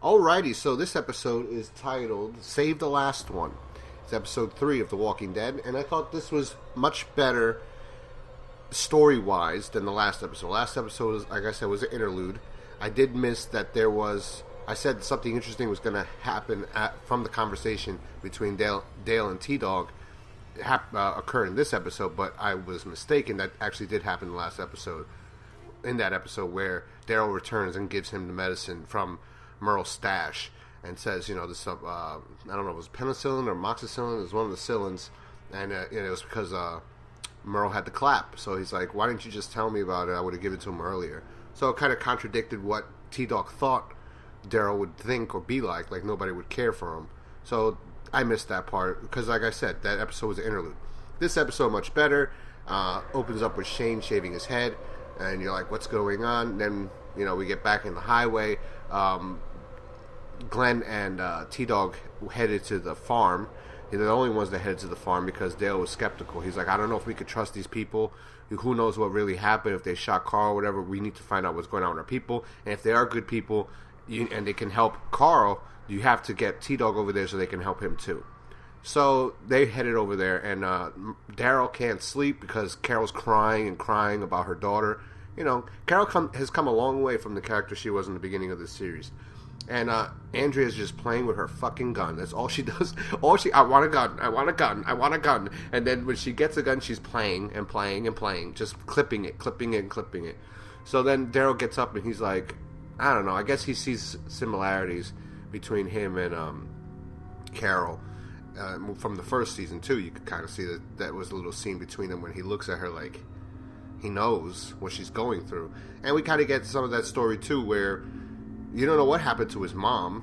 Alrighty, so this episode is titled Save the Last One. It's episode 3 of The Walking Dead, and I thought this was much better story-wise than the last episode. Last episode, like I said, was an interlude. I did miss that I said something interesting was going to happen from the conversation between Dale and T-Dog occurred in this episode, but I was mistaken. That actually did happen in the last episode. In that episode where Daryl returns and gives him the medicine from Merle's stash and says, this I don't know if it was penicillin or moxicillin. It was one of the cillins, and it was because Merle had the clap. So he's like, why didn't you just tell me about it? I would have given it to him earlier. So it kind of contradicted what T-Dog thought Daryl would think or be like nobody would care for him. So I missed that part because, like I said, that episode was an interlude. This episode much better. Opens up with Shane shaving his head, and you're like, what's going on? Then, we get back in the highway. Glenn and T-Dog headed to the farm. They're the only ones that headed to the farm because Dale was skeptical. He's like, I don't know if we could trust these people. Who knows what really happened, if they shot Carl or whatever. We need to find out what's going on with our people. And if they are good people and they can help Carl, you have to get T-Dog over there so they can help him too. So they headed over there, and Daryl can't sleep because Carol's crying about her daughter. Carol has come a long way from the character she was in the beginning of this series. And Andrea's just playing with her fucking gun. That's all she does. I want a gun. I want a gun. I want a gun. And then when she gets a gun, she's playing and playing and playing. Just clipping it and clipping it. So then Daryl gets up and he's like, I don't know. I guess he sees similarities between him and Carol. From the first season, too, you could kind of see that was a little scene between them when he looks at her like he knows what she's going through. And we kind of get some of that story, too, where you don't know what happened to his mom.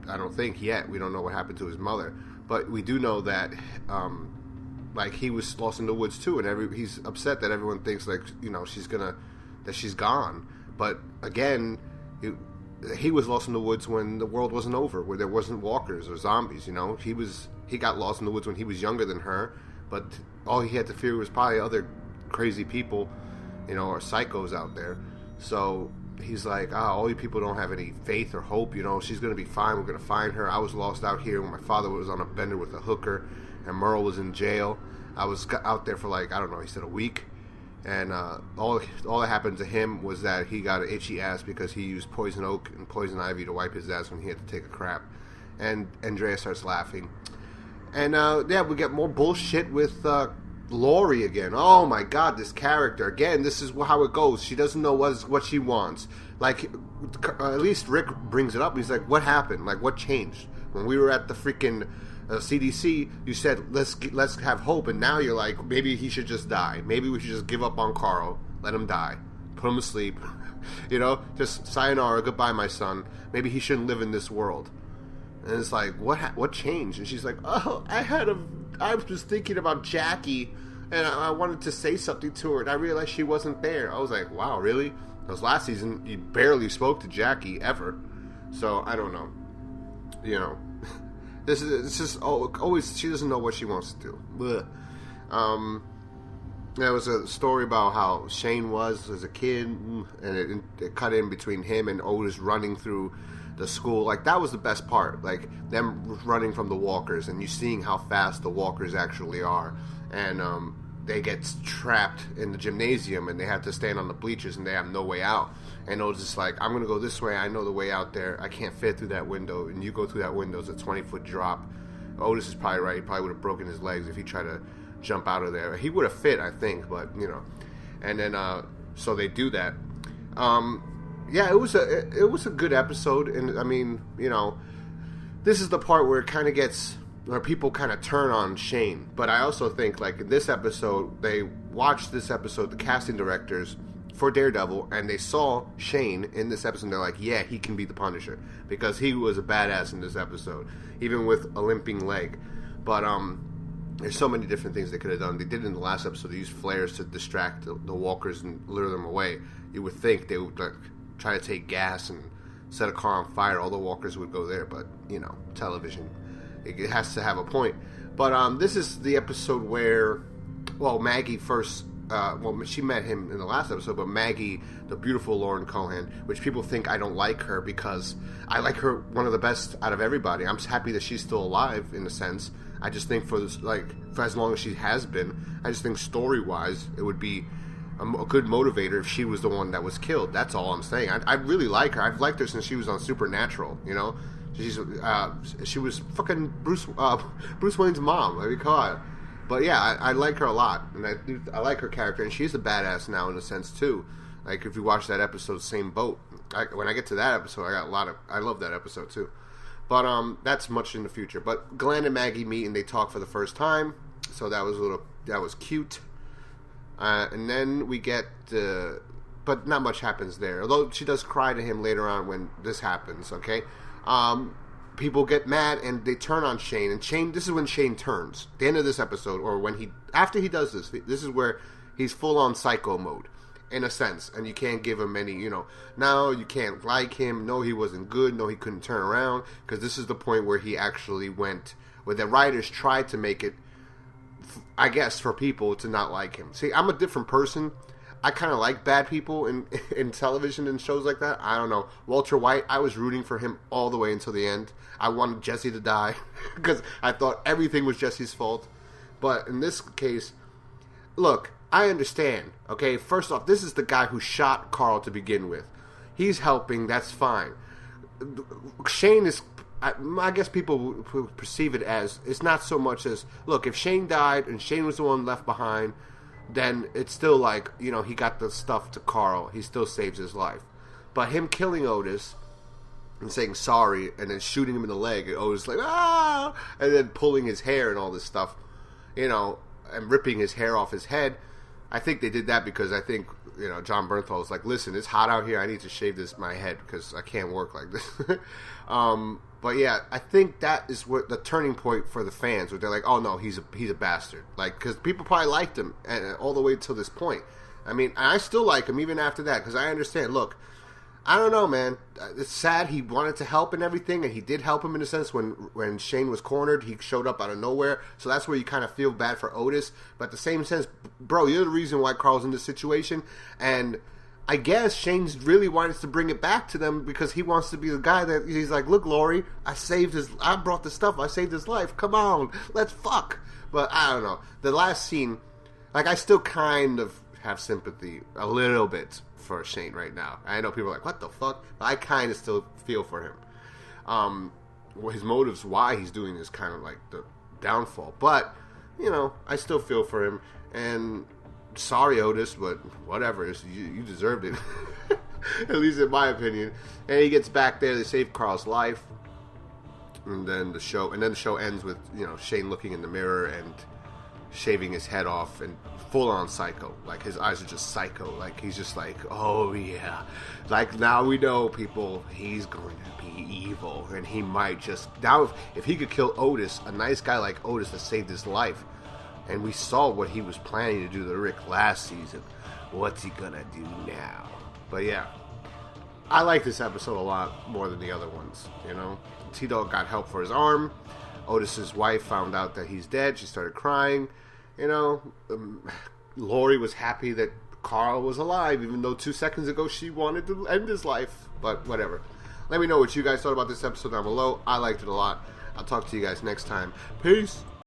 I don't think yet. We don't know what happened to his mother. But we do know that, he was lost in the woods, too. And he's upset that everyone thinks, that she's gone. But, again, he was lost in the woods when the world wasn't over, where there wasn't walkers or zombies, He got lost in the woods when he was younger than her, but all he had to fear was probably other crazy people, or psychos out there. So he's like, all you people don't have any faith or hope, she's going to be fine, we're going to find her. I was lost out here when my father was on a bender with a hooker, and Merle was in jail. I was out there for he said a week, and all that happened to him was that he got an itchy ass because he used poison oak and poison ivy to wipe his ass when he had to take a crap. And Andrea starts laughing. And, we get more bullshit with Lori again. Oh, my God, this character. Again, this is how it goes. She doesn't know what she wants. At least Rick brings it up. He's like, what happened? What changed? When we were at the freaking CDC, you said, let's have hope. And now you're like, maybe he should just die. Maybe we should just give up on Carl. Let him die. Put him to sleep. Just sayonara, goodbye, my son. Maybe he shouldn't live in this world. And it's like, what changed? And she's like, I was thinking about Jackie, and I wanted to say something to her, and I realized she wasn't there. I was like, wow, really? Because last season, you barely spoke to Jackie, ever. So, I don't know. This is always, she doesn't know what she wants to do. Blech. There was a story about how Shane was as a kid, and it cut in between him and Otis running through the school. That was the best part, them running from the walkers and you seeing how fast the walkers actually are, and they get trapped in the gymnasium and they have to stand on the bleachers and they have no way out, and Otis is like, I'm gonna go this way, I know the way out there, I can't fit through that window, and you go through that window, it's a 20-foot drop. Otis is probably right, he probably would have broken his legs if he tried to jump out of there. He would have fit, I think, but and then so they do that. Yeah, it was a good episode, and I mean, this is the part where it kind of gets, where people kind of turn on Shane. But I also think, in this episode, they watched this episode, the casting directors for Daredevil, and they saw Shane in this episode, and they're like, yeah, he can be the Punisher, because he was a badass in this episode, even with a limping leg. But there's so many different things they could have done. They did it in the last episode. They used flares to distract the walkers and lure them away. You would think they would try to take gas and set a car on fire. All the walkers would go there, but television, it has to have a point. But this is the episode where, Maggie first well, she met him in the last episode, but Maggie, the beautiful Lauren Cohan, which people think I don't like her because I like her one of the best out of everybody. I'm just happy that she's still alive in a sense. I just think for this, like, for as long as she has been, I just think story-wise, it would be a good motivator if she was the one that was killed. That's all I'm saying. I really like her. I've liked her since she was on Supernatural, you know? She was fucking Bruce Wayne's mom, what do you call it? But yeah, I like her a lot, and I like her character, and she's a badass now in a sense too. Like if you watch that episode, Same Boat. When I get to that episode, I love that episode too. But that's much in the future. But Glenn and Maggie meet and they talk for the first time, so that was cute. And then we get, but not much happens there. Although she does cry to him later on when this happens. Okay, people get mad and they turn on Shane. And Shane, this is when Shane turns. At the end of this episode, or after he does this, this is where he's full on psycho mode. In a sense, and you can't give him any, no, you can't like him, no, he wasn't good, no, he couldn't turn around, because this is the point where he actually went, where the writers tried to make it, I guess, for people to not like him. See, I'm a different person. I kind of like bad people in television and shows like that. I don't know. Walter White, I was rooting for him all the way until the end. I wanted Jesse to die, because I thought everything was Jesse's fault. But in this case, look, I understand, okay? First off, this is the guy who shot Carl to begin with. He's helping, that's fine. Shane is, I guess people would perceive it as, it's not so much as, look, if Shane died and Shane was the one left behind, then it's still like, he got the stuff to Carl. He still saves his life. But him killing Otis and saying sorry and then shooting him in the leg, and Otis like, ah! And then pulling his hair and all this stuff, and ripping his hair off his head. I think they did that because I think, John Bernthal was like, listen, it's hot out here. I need to shave my head because I can't work like this. But yeah, I think that is what the turning point for the fans, where they're like, oh no, he's a bastard. Like, because people probably liked him all the way till this point. I mean, I still like him even after that because I understand. Look, I don't know, man. It's sad. He wanted to help and everything, and he did help him in a sense when Shane was cornered. He showed up out of nowhere, so that's where you kind of feel bad for Otis. But at the same sense, bro, you're the reason why Carl's in this situation, and I guess Shane really wants to bring it back to them because he wants to be the guy that he's like, look, Lori, I brought the stuff, I saved his life. Come on, let's fuck. But I don't know. The last scene, like, I still kind of have sympathy a little bit for Shane right now. I know people are like, what the fuck? But I kind of still feel for him. His motives, why he's doing this, kind of like the downfall. But, I still feel for him. And sorry, Otis, but whatever. You deserved it. At least in my opinion. And he gets back there. They save Carl's life. And then the show ends with, Shane looking in the mirror and shaving his head off and full on psycho. Like, his eyes are just psycho. Like, he's just like, oh yeah, like, now we know, people, he's going to be evil, and he might just now, if he could kill Otis, a nice guy like Otis that saved his life, and we saw what he was planning to do to Rick last season, what's he gonna do now? But yeah, I like this episode a lot more than the other ones. T-Dog got help for his arm. Otis's wife found out that he's dead. She started crying. Lori was happy that Carl was alive, even though 2 seconds ago she wanted to end his life. But whatever. Let me know what you guys thought about this episode down below. I liked it a lot. I'll talk to you guys next time. Peace.